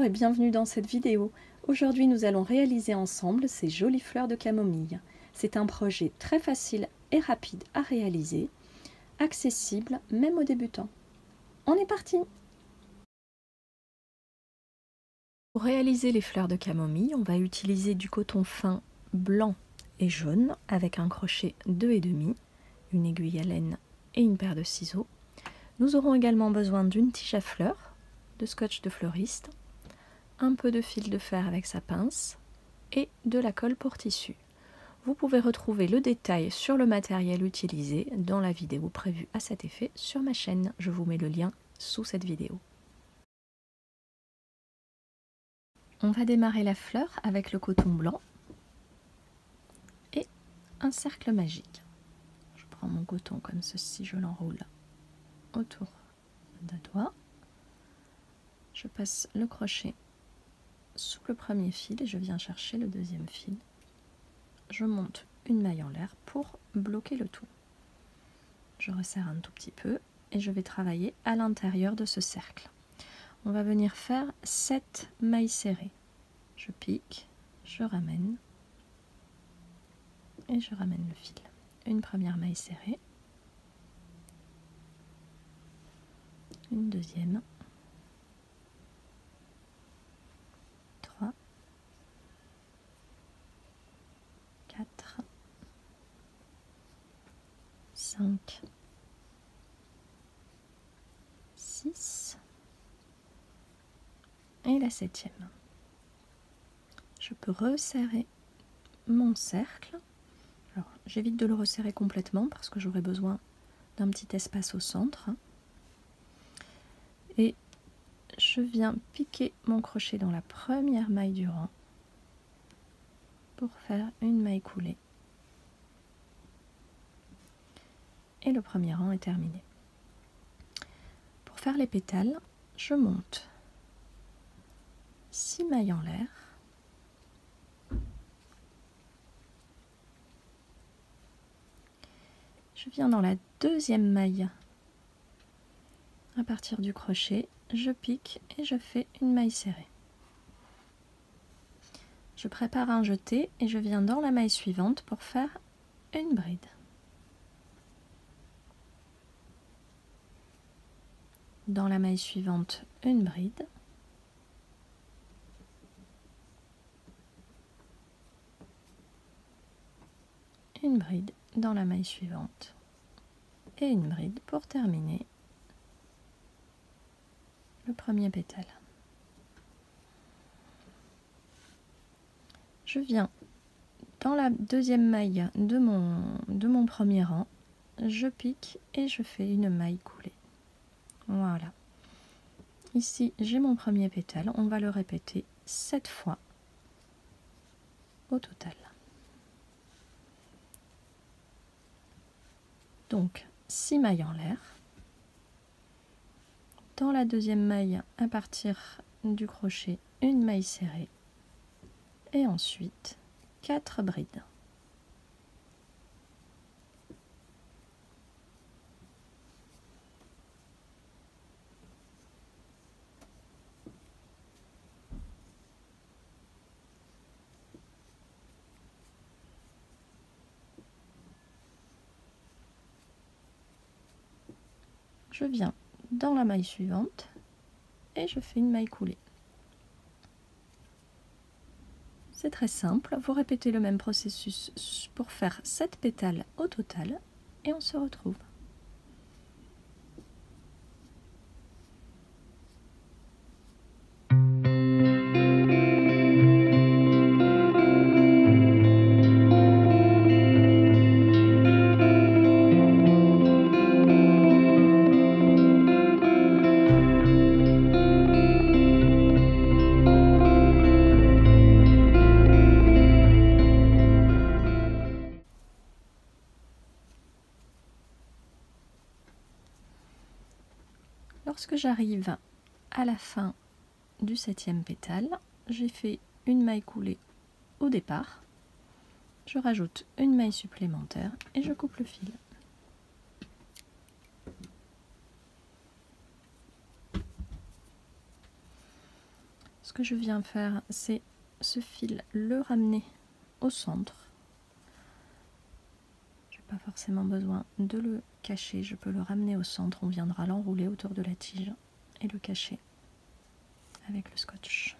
et bienvenue dans cette vidéo. Aujourd'hui nous allons réaliser ensemble ces jolies fleurs de camomille. C'est un projet très facile et rapide à réaliser, accessible même aux débutants. On est parti! Pour réaliser les fleurs de camomille, on va utiliser du coton fin blanc et jaune avec un crochet 2,5, une aiguille à laine et une paire de ciseaux. Nous aurons également besoin d'une tige à fleurs, de scotch de fleuriste, un peu de fil de fer avec sa pince et de la colle pour tissu. Vous pouvez retrouver le détail sur le matériel utilisé dans la vidéo prévue à cet effet sur ma chaîne. Je vous mets le lien sous cette vidéo. On va démarrer la fleur avec le coton blanc et un cercle magique. Je prends mon coton comme ceci, je l'enroule autour d'un doigt. Je passe le crochet sous le premier fil et je viens chercher le deuxième fil. Je monte une maille en l'air pour bloquer le tout. Je resserre un tout petit peu et je vais travailler à l'intérieur de ce cercle. On va venir faire 7 mailles serrées. Je pique, je ramène et je ramène le fil. Une première maille serrée, une deuxième, 3, 4, 5, 6 et la 7e. Je peux resserrer mon cercle. Alors j'évite de le resserrer complètement parce que j'aurai besoin d'un petit espace au centre. Et je viens piquer mon crochet dans la première maille du rang pour faire une maille coulée. Et le premier rang est terminé. Pour faire les pétales, je monte 6 mailles en l'air. Je viens dans la deuxième maille à partir du crochet, je pique et je fais une maille serrée. Je prépare un jeté et je viens dans la maille suivante pour faire une bride. Dans la maille suivante, une bride. Une bride dans la maille suivante et une bride pour terminer le premier pétale. Je viens dans la deuxième maille de mon premier rang, je pique et je fais une maille coulée. Voilà. Ici, j'ai mon premier pétale, on va le répéter 7 fois au total. Donc 6 mailles en l'air. Dans la deuxième maille, à partir du crochet, une maille serrée. Et ensuite 4 brides. Je viens dans la maille suivante et je fais une maille coulée. C'est très simple, vous répétez le même processus pour faire 7 pétales au total et on se retrouve. Lorsque j'arrive à la fin du 7e pétale, j'ai fait une maille coulée au départ, je rajoute une maille supplémentaire et je coupe le fil. ce que je viens faire, c'est ce fil, le ramener au centre. Je n'ai pas forcément besoin de le cacher, je peux le ramener au centre. On viendra l'enrouler autour de la tige et le cacher avec le scotch.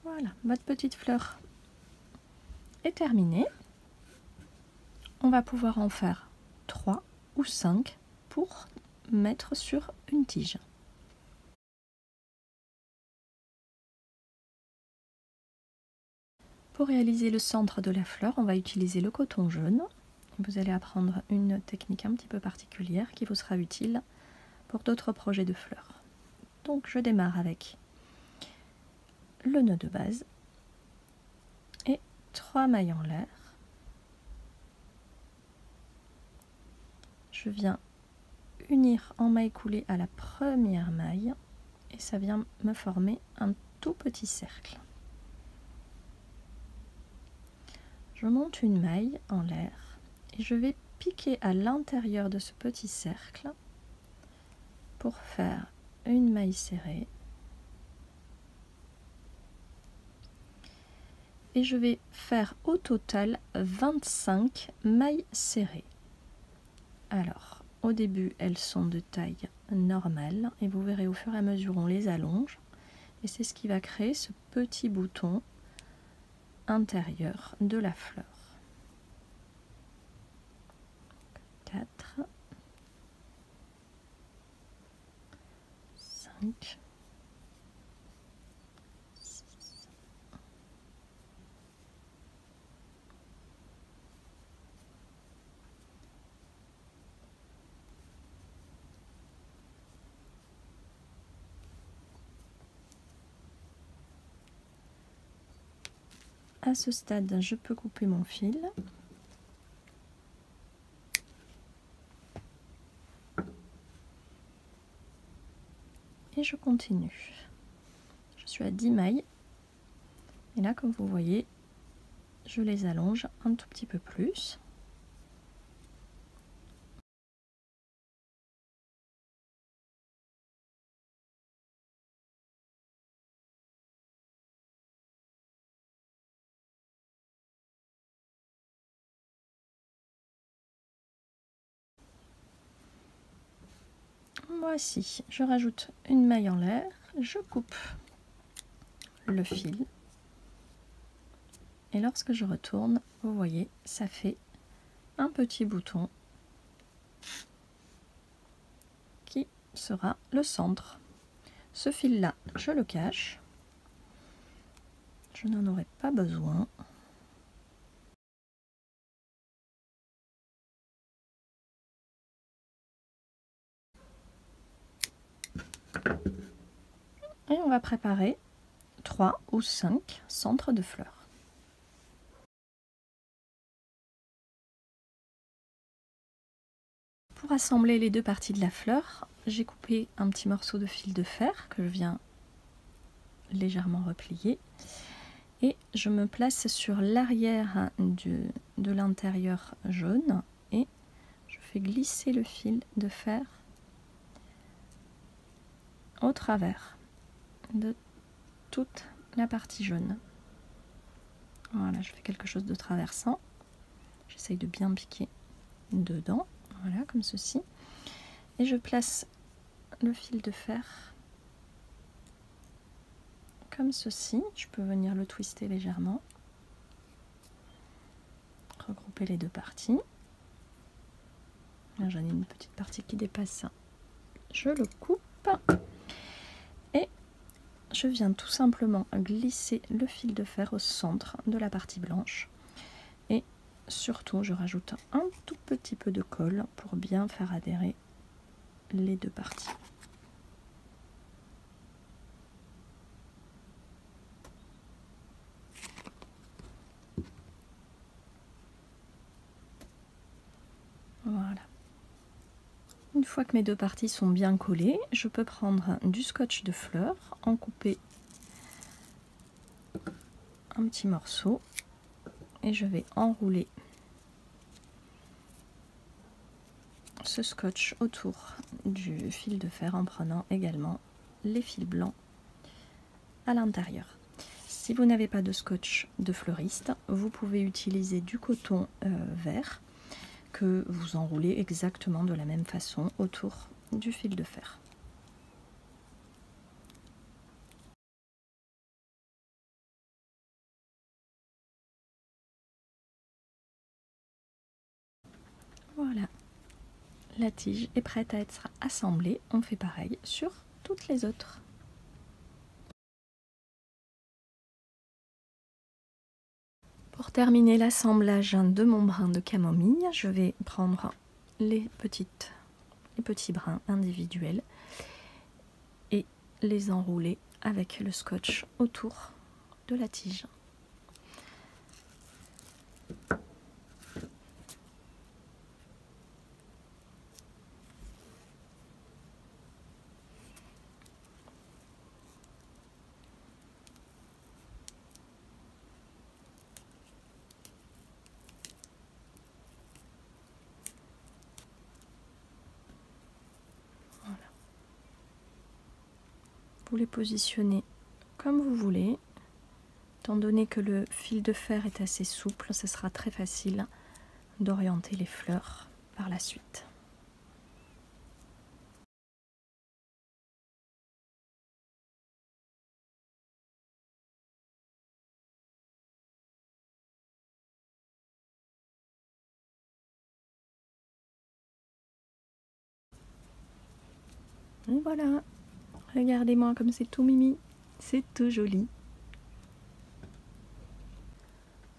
Voilà, votre petite fleur est terminée. On va pouvoir en faire 3 ou 5 pour mettre sur une tige. Pour réaliser le centre de la fleur, on va utiliser le coton jaune. Vous allez apprendre une technique un petit peu particulière qui vous sera utile pour d'autres projets de fleurs. Donc je démarre avec le nœud de base et 3 mailles en l'air. Je viens unir en maille coulée à la première maille et ça vient me former un tout petit cercle. Je monte une maille en l'air et je vais piquer à l'intérieur de ce petit cercle pour faire une maille serrée. Et je vais faire au total 25 mailles serrées. Alors, au début, elles sont de taille normale et vous verrez au fur et à mesure on les allonge. Et c'est ce qui va créer ce petit bouton intérieur de la fleur. 4, 5, 6, à ce stade, je peux couper mon fil. Et je continue. Je suis à 10 mailles. Et là, comme vous voyez, je les allonge un tout petit peu plus. Voici, je rajoute une maille en l'air, je coupe le fil et lorsque je retourne, vous voyez, ça fait un petit bouton qui sera le centre. Ce fil là, je le cache, je n'en aurai pas besoin. Et on va préparer 3 ou 5 centres de fleurs. Pour assembler les deux parties de la fleur, j'ai coupé un petit morceau de fil de fer que je viens légèrement replier et je me place sur l'arrière de l'intérieur jaune et je fais glisser le fil de fer au travers de toute la partie jaune. Voilà, je fais quelque chose de traversant. J'essaye de bien piquer dedans, voilà, comme ceci. Et je place le fil de fer comme ceci. Je peux venir le twister légèrement. Regrouper les deux parties. Là, j'en ai une petite partie qui dépasse. Je le coupe. Et je viens tout simplement glisser le fil de fer au centre de la partie blanche. Et surtout, je rajoute un tout petit peu de colle pour bien faire adhérer les deux parties. Voilà. Une fois que mes deux parties sont bien collées, je peux prendre du scotch de fleur, en couper un petit morceau et je vais enrouler ce scotch autour du fil de fer en prenant également les fils blancs à l'intérieur. Si vous n'avez pas de scotch de fleuriste, vous pouvez utiliser du coton vert que vous enroulez exactement de la même façon autour du fil de fer. Voilà, la tige est prête à être assemblée. On fait pareil sur toutes les autres. Pour terminer l'assemblage de mon brin de camomille, je vais prendre les petits brins individuels et les enrouler avec le scotch autour de la tige. Vous les positionnez comme vous voulez. Étant donné que le fil de fer est assez souple, ce sera très facile d'orienter les fleurs par la suite. Et voilà, regardez-moi comme c'est tout mimi, c'est tout joli.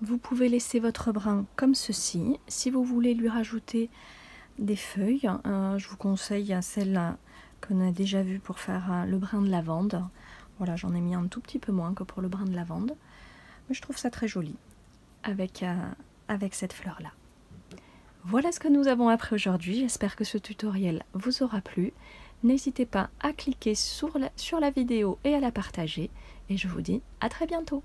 Vous pouvez laisser votre brin comme ceci. Si vous voulez lui rajouter des feuilles, je vous conseille celle qu'on a déjà vue pour faire le brin de lavande. Voilà, j'en ai mis un tout petit peu moins que pour le brin de lavande. Mais je trouve ça très joli avec cette fleur-là. Voilà ce que nous avons appris aujourd'hui. J'espère que ce tutoriel vous aura plu. N'hésitez pas à cliquer sur la vidéo et à la partager. Et je vous dis à très bientôt.